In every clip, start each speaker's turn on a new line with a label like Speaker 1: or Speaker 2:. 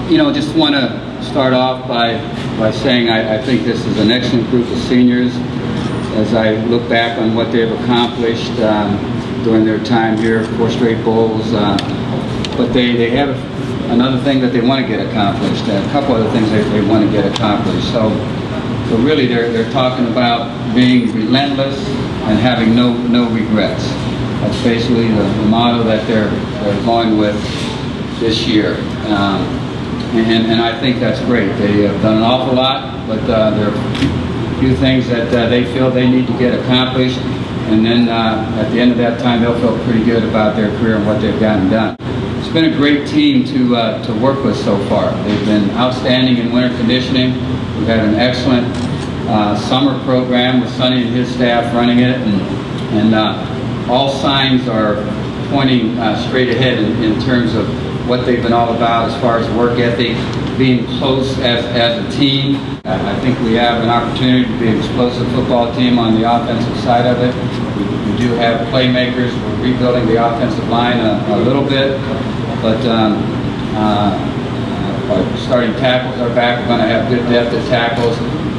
Speaker 1: Just want to start off by saying I think this is an excellent group of seniors. As I look back on what they've accomplished during their time here, 4 straight bowls, but they have another thing that they want to get accomplished, a couple other things they want to get accomplished. So really they're talking about being relentless and having no regrets. That's basically the motto that they're going with this year. And I think that's great. They have done an awful lot, but there are a few things that they feel they need to get accomplished, and then at the end of that time they'll feel pretty good about their career and what they've gotten done. It's been a great team to work with so far. They've been outstanding in winter conditioning. We've had an excellent summer program with Sonny and his staff running it, and all signs are pointing straight ahead in terms of what they've been all about as far as work ethic, being close as a team. I think we have an opportunity to be an explosive football team on the offensive side of it. We do have playmakers. We're rebuilding the offensive line a little bit, but our starting tackles are back. We're going to have good depth at tackles.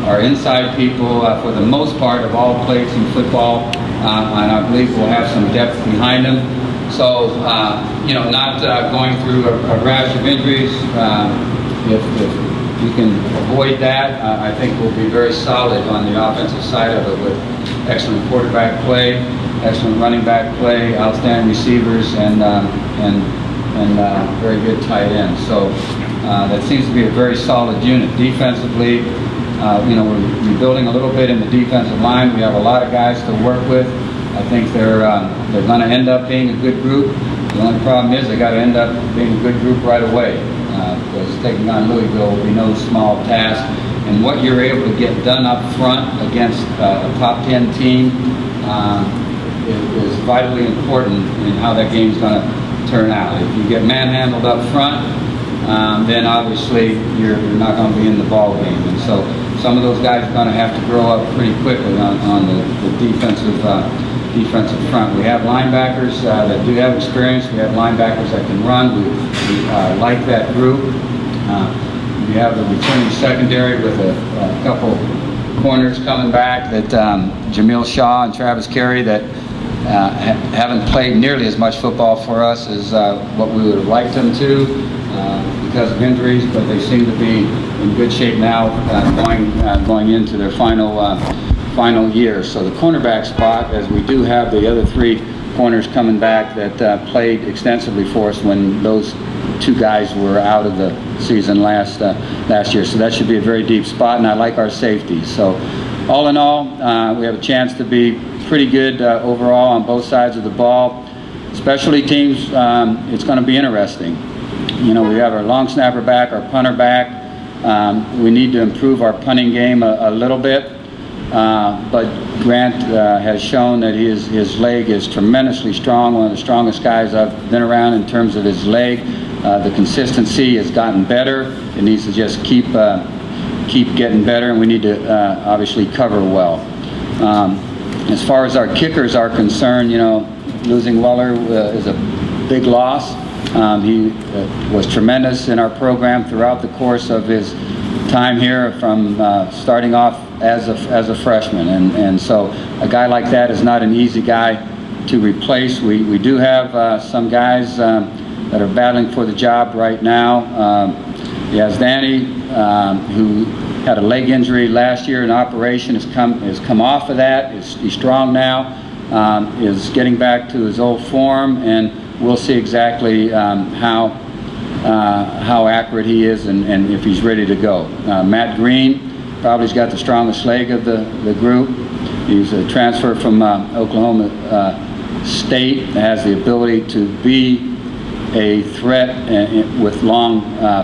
Speaker 1: Our inside people, for the most part, have all played some football, and I believe we'll have some depth behind them. So, not going through a rash of injuries. If we can avoid that, I think we'll be very solid on the offensive side of it with excellent quarterback play, excellent running back play, outstanding receivers, and very good tight ends. So that seems to be a very solid unit. Defensively, we're rebuilding a little bit in the defensive line. We have a lot of guys to work with. I think they're going to end up being a good group. The only problem is they got to end up being a good group right away, because taking on Louisville will be no small task. And what you're able to get done up front against a top 10 team is vitally important in how that game's going to turn out. If you get manhandled up front, then obviously you're not going to be in the ball game. And so some of those guys are going to have to grow up pretty quickly on the defensive front. We have linebackers that do have experience. We have linebackers that can run. We like that group. We have the returning secondary with a couple corners coming back, that Jamil Shaw and Travis Carey, that haven't played nearly as much football for us as what we would have liked them to because of injuries, but they seem to be in good shape now going into their final year. So the cornerback spot, as we do have the other 3 corners coming back that played extensively for us when those 2 guys were out of the season last year. So that should be a very deep spot, and I like our safeties. So all in all, we have a chance to be pretty good overall on both sides of the ball. Specialty teams, it's going to be interesting. We have our long snapper back, our punter back. We need to improve our punting game a little bit. But Grant has shown that his leg is tremendously strong, one of the strongest guys I've been around in terms of his leg. The consistency has gotten better. It needs to just keep getting better, and we need to obviously cover well. As far as our kickers are concerned, losing Weller is a big loss. He was tremendous in our program throughout the course of his time here, from starting off as a freshman, and so a guy like that is not an easy guy to replace. We do have some guys that are battling for the job right now. Danny, who had a leg injury last year in operation, has come off of that. He's strong now, is getting back to his old form, and we'll see exactly how accurate he is and if he's ready to go. Matt Green probably has got the strongest leg of the group. He's a transfer from Oklahoma State, has the ability to be a threat with long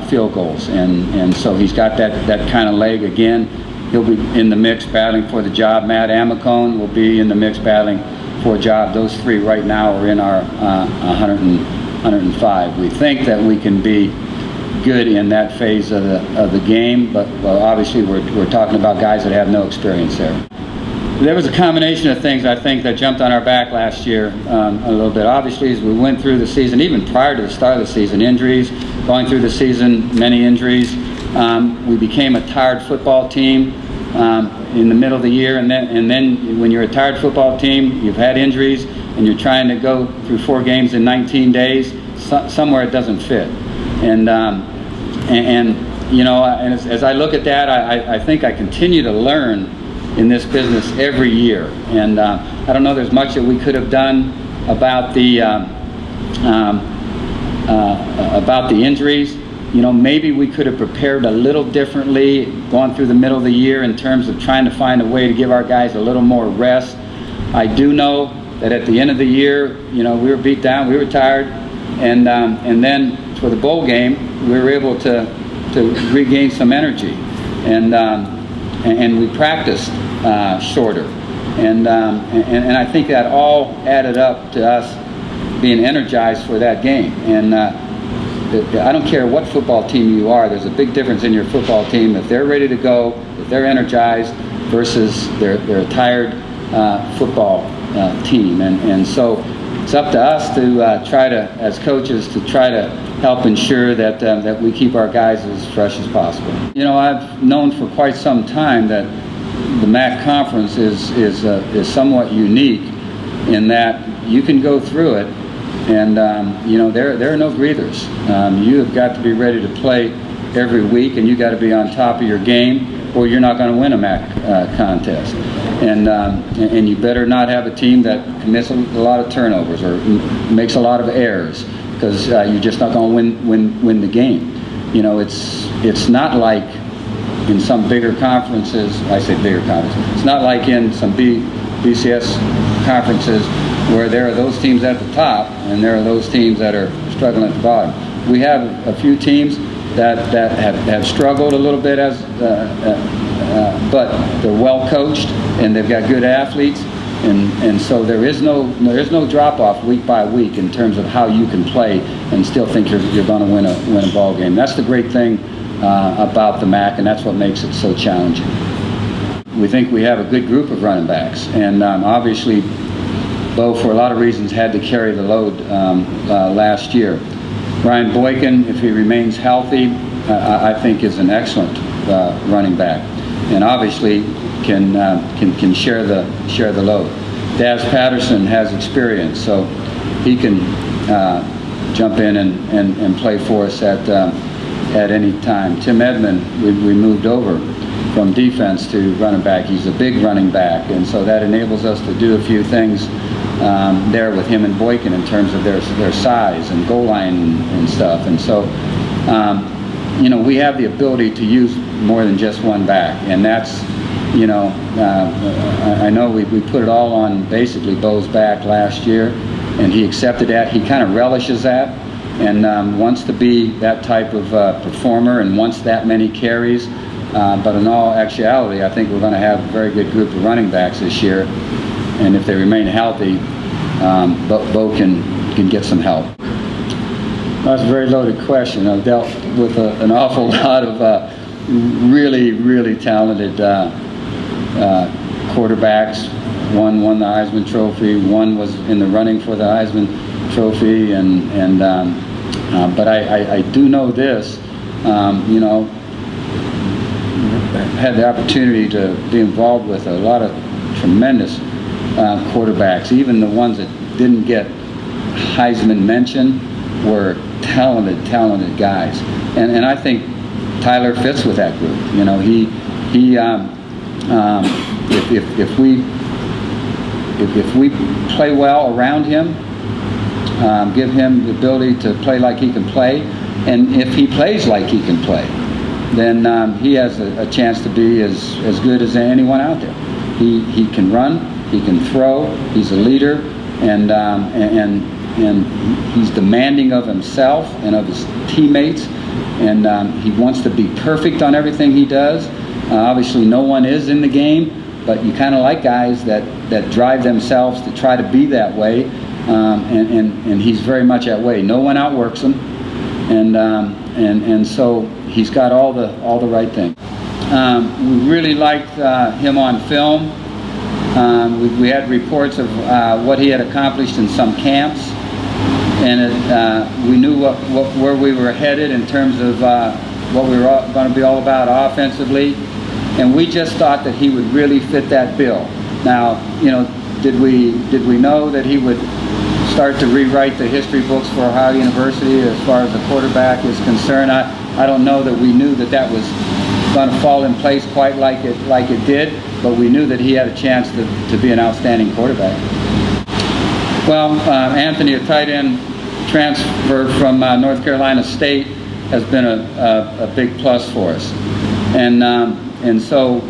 Speaker 1: field goals, and so he's got that kind of leg again. He'll be in the mix battling for the job. Matt Amicone will be in the mix battling for a job. Those 3 right now are in our 105. We think that we can be good in that phase of the game, but obviously we're talking about guys that have no experience there. There was a combination of things, I think, that jumped on our back last year a little bit. Obviously, as we went through the season, even prior to the start of the season, injuries, going through the season, many injuries. We became a tired football team in the middle of the year, and then when you're a tired football team, you've had injuries, and you're trying to go through 4 games in 19 days. Somewhere it doesn't fit, and you know, and as I look at that, I think I continue to learn in this business every year, and I don't know there's much that we could have done about the injuries. You know, maybe we could have prepared a little differently, gone through the middle of the year in terms of trying to find a way to give our guys a little more rest. I do know that at the end of the year, you know, we were beat down, we were tired, and then for the bowl game, we were able to regain some energy, and we practiced shorter, and I think that all added up to us being energized for that game. And I don't care what football team you are, there's a big difference in your football team if they're ready to go, if they're energized, versus they're a tired football team. And so it's up to us to try to, as coaches, to try to help ensure that we keep our guys as fresh as possible. You know, I've known for quite some time that the MAC conference is somewhat unique in that you can go through it, and you know, there are no breathers. You have got to be ready to play every week, and you got to be on top of your game, or you're not going to win a MAC contest. And you better not have a team that commits a lot of turnovers or makes a lot of errors, because you're just not going to win the game. You know, it's not like in some bigger conferences. I say bigger conferences. It's not like in some BCS conferences where there are those teams at the top and there are those teams that are struggling at the bottom. We have a few teams that have struggled a little bit but they're well coached and they've got good athletes, and so there is no drop off week by week in terms of how you can play and still think you're going to win a ball game. That's the great thing about the MAC, and that's what makes it so challenging. We think we have a good group of running backs, and obviously Bo, for a lot of reasons, had to carry the load last year. Ryan Boykin, if he remains healthy, I think is an excellent running back, and obviously can share the load. Daz Patterson has experience, so he can jump in and play for us at any time. Tim Edmond, we moved over from defense to running back. He's a big running back, and so that enables us to do a few things there with him and Boykin in terms of their size and goal line and stuff. And so, you know, we have the ability to use more than just one back, and that's, you know, I know we put it all on basically Bo's back last year, and he accepted that. He kind of relishes that, and wants to be that type of performer and wants that many carries. But in all actuality, I think we're going to have a very good group of running backs this year, and if they remain healthy, Bo can get some help. That's a very loaded question. I've dealt with an awful lot of really talented quarterbacks. One won the Heisman Trophy. One was in the running for the Heisman Trophy, but I do know this. You know, had the opportunity to be involved with a lot of tremendous quarterbacks. Even the ones that didn't get Heisman mention were talented guys, and I think Tyler fits with that group. You know, if we play well around him, give him the ability to play like he can play, and if he plays like he can play, then he has a chance to be as good as anyone out there. He can run, he can throw, he's a leader, and he's demanding of himself and of his teammates, and he wants to be perfect on everything he does. Obviously no one is in the game, but you kind of like guys that drive themselves to try to be that way, and he's very much that way. No one outworks him, and so he's got all the right things. We really liked him on film. We had reports of what he had accomplished in some camps, and we knew where we were headed in terms of what we were going to be all about offensively, and we just thought that he would really fit that bill. Now, did we know that he would start to rewrite the history books for Ohio University as far as the quarterback is concerned? I don't know that we knew that was going to fall in place quite like it did, but we knew that he had a chance to be an outstanding quarterback. Well, Anthony, a tight end transfer from North Carolina State, has been a big plus for us, and so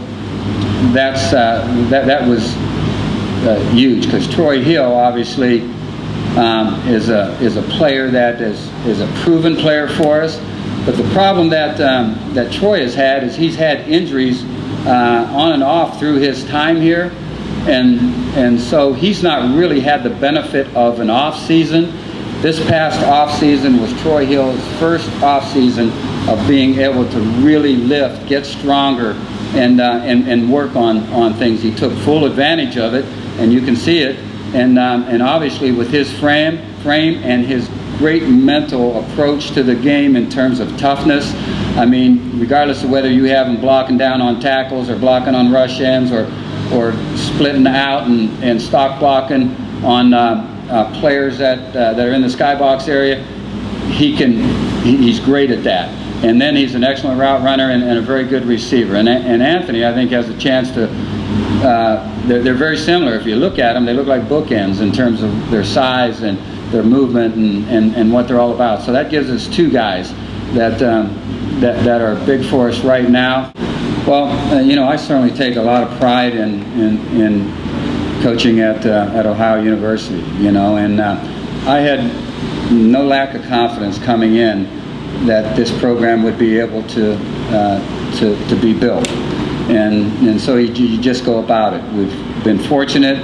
Speaker 1: that was huge, because Troy Hill obviously is a player that is a proven player for us. But the problem that Troy has had is he's had injuries on and off through his time here, and so he's not really had the benefit of an off season. This past off season was Troy Hill's first off season of being able to really lift, get stronger, and work on things. He took full advantage of it, and you can see it. And obviously with his frame and his great mental approach to the game in terms of toughness. I mean, regardless of whether you have him blocking down on tackles or blocking on rush ends or splitting out and stock blocking on players that are in the skybox area, he's great at that. And then he's an excellent route runner and a very good receiver. And Anthony, I think, has a chance to. They're very similar. If you look at them, they look like bookends in terms of their size and their movement and what they're all about. So that gives us two guys that are big for us right now. Well, I certainly take a lot of pride in coaching at Ohio University. And I had no lack of confidence coming in that this program would be able to be built. And so you just go about it. We've been fortunate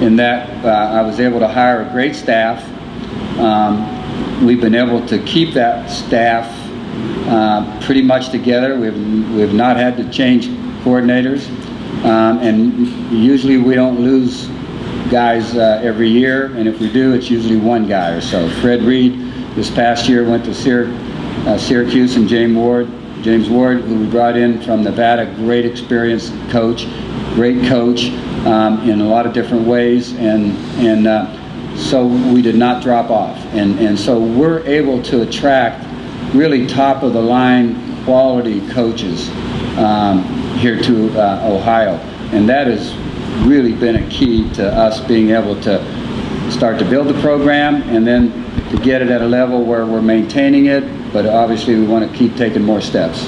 Speaker 1: in that I was able to hire a great staff. We've been able to keep that staff pretty much together. We've not had to change coordinators, and usually we don't lose guys every year, and if we do, it's usually one guy or so. Fred Reed this past year went to Syracuse, and James Ward, who we brought in from Nevada, great experienced coach, great coach in a lot of different ways, and so we did not drop off, and so we're able to attract really top of the line quality coaches here to Ohio, and that has really been a key to us being able to start to build the program and then to get it at a level where we're maintaining it, but obviously we want to keep taking more steps.